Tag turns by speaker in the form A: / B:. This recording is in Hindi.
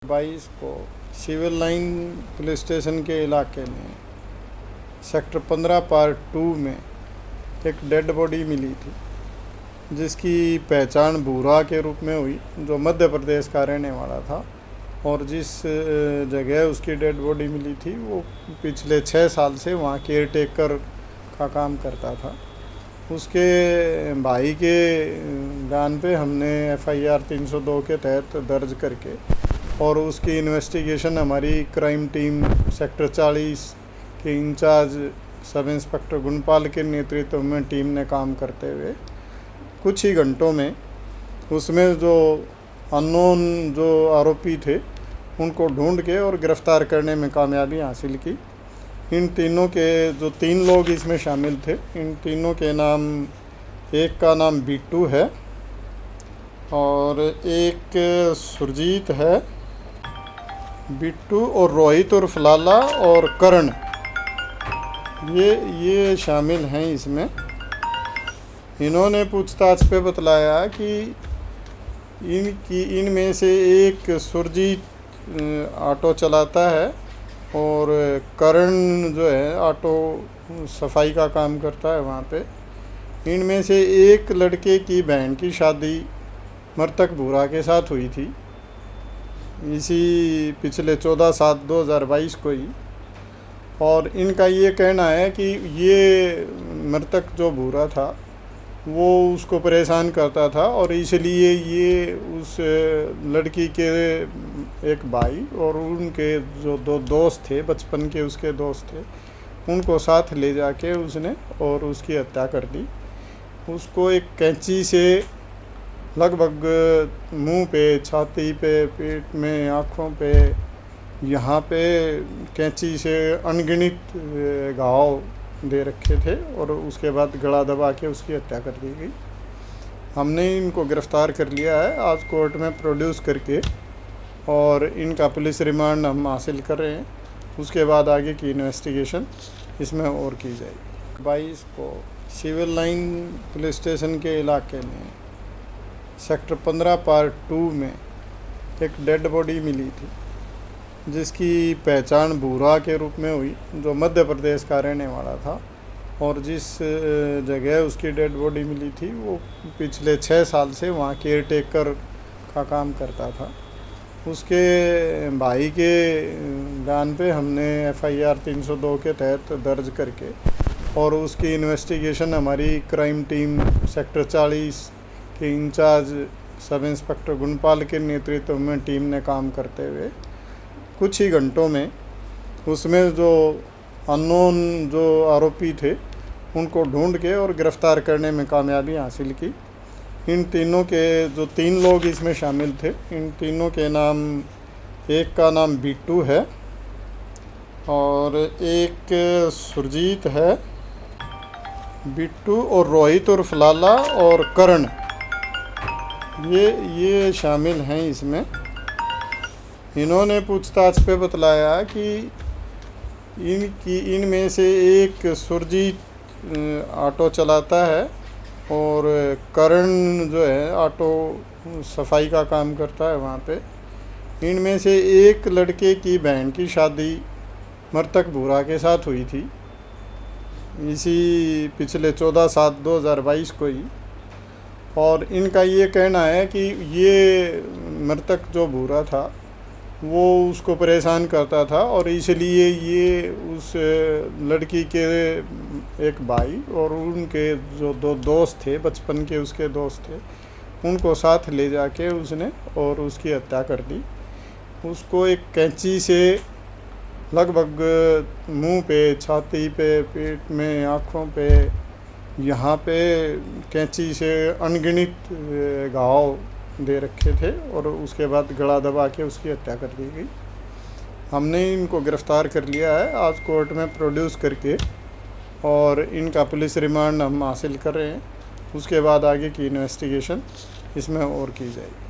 A: 22 को सिविल लाइन पुलिस स्टेशन के इलाके में सेक्टर 15 पार्ट 2 में एक डेड बॉडी मिली थी, जिसकी पहचान भूरा के रूप में हुई, जो मध्य प्रदेश का रहने वाला था। और जिस जगह उसकी डेड बॉडी मिली थी वो पिछले 6 साल से वहाँ केयर टेकर का काम करता था। उसके भाई के बयान पे हमने FIR 302 के तहत दर्ज करके और उसकी इन्वेस्टिगेशन हमारी क्राइम टीम सेक्टर 40 के इंचार्ज सब इंस्पेक्टर गुणपाल के नेतृत्व में टीम ने काम करते हुए कुछ ही घंटों में उसमें जो अननोन जो आरोपी थे उनको ढूंढ के और गिरफ़्तार करने में कामयाबी हासिल की। इन तीनों के जो 3 लोग इसमें शामिल थे, इन तीनों के नाम, एक का नाम बिट्टू है और एक सुरजीत है। बिट्टू और रोहित और फलाला और करण, ये शामिल हैं इसमें। इन्होंने पूछताछ पे बतलाया कि इनमें से एक सुरजीत ऑटो चलाता है और करण जो है ऑटो सफाई का काम करता है वहाँ पे। इनमें से एक लड़के की बहन की शादी मृतक भूरा के साथ हुई थी, इसी पिछले 14/7/2022 को ही। और इनका ये कहना है कि ये मृतक जो भूरा था वो उसको परेशान करता था और इसलिए ये उस लड़की के एक भाई और उनके जो 2 दोस्त थे, बचपन के उसके दोस्त थे, उनको साथ ले जाके उसने और उसकी हत्या कर दी। उसको एक कैंची से लगभग मुंह पे, छाती पे, पेट में, आँखों पे, यहाँ पे कैंची से अनगिनत घाव दे रखे थे और उसके बाद गला दबा के उसकी हत्या कर दी गई। हमने इनको गिरफ़्तार कर लिया है आज कोर्ट में प्रोड्यूस करके, और इनका पुलिस रिमांड हम हासिल कर रहे हैं। उसके बाद आगे की इन्वेस्टिगेशन इसमें और की जाएगी। 22 को सिविल लाइन पुलिस स्टेशन के इलाके में सेक्टर 15 पार्ट 2 में एक डेड बॉडी मिली थी, जिसकी पहचान भूरा के रूप में हुई, जो मध्य प्रदेश का रहने वाला था। और जिस जगह उसकी डेड बॉडी मिली थी वो पिछले 6 साल से वहाँ केयर टेकर का काम करता था। उसके भाई के बयान पे हमने FIR 302 के तहत दर्ज करके और उसकी इन्वेस्टिगेशन हमारी क्राइम टीम सेक्टर 40 के इंचार्ज सब इंस्पेक्टर गुणपाल के नेतृत्व में टीम ने काम करते हुए कुछ ही घंटों में उसमें जो अननोन जो आरोपी थे उनको ढूंढ के और गिरफ़्तार करने में कामयाबी हासिल की। इन तीनों के जो 3 लोग इसमें शामिल थे, इन तीनों के नाम, एक का नाम बिट्टू है और एक सुरजीत है। बिट्टू और रोहित और फलाला और करण, ये शामिल हैं इसमें। इन्होंने पूछताछ पे बतलाया कि इनमें से एक सुरजीत ऑटो चलाता है और करण जो है ऑटो सफाई का काम करता है वहाँ पे। इनमें से एक लड़के की बहन की शादी मृतक भूरा के साथ हुई थी, इसी पिछले 14/7/2022 को ही। और इनका ये कहना है कि ये मृतक जो भूरा था वो उसको परेशान करता था और इसलिए ये उस लड़की के एक भाई और उनके जो 2 दोस्त थे, बचपन के उसके दोस्त थे, उनको साथ ले जाके उसने और उसकी हत्या कर दी। उसको एक कैंची से लगभग मुंह पे, छाती पे, पेट में, आँखों पे, यहाँ पे कैंची से अनगिनत घाव दे रखे थे और उसके बाद गला दबा के उसकी हत्या कर दी गई। हमने इनको गिरफ़्तार कर लिया है आज कोर्ट में प्रोड्यूस करके, और इनका पुलिस रिमांड हम हासिल कर रहे हैं। उसके बाद आगे की इन्वेस्टिगेशन इसमें और की जाएगी।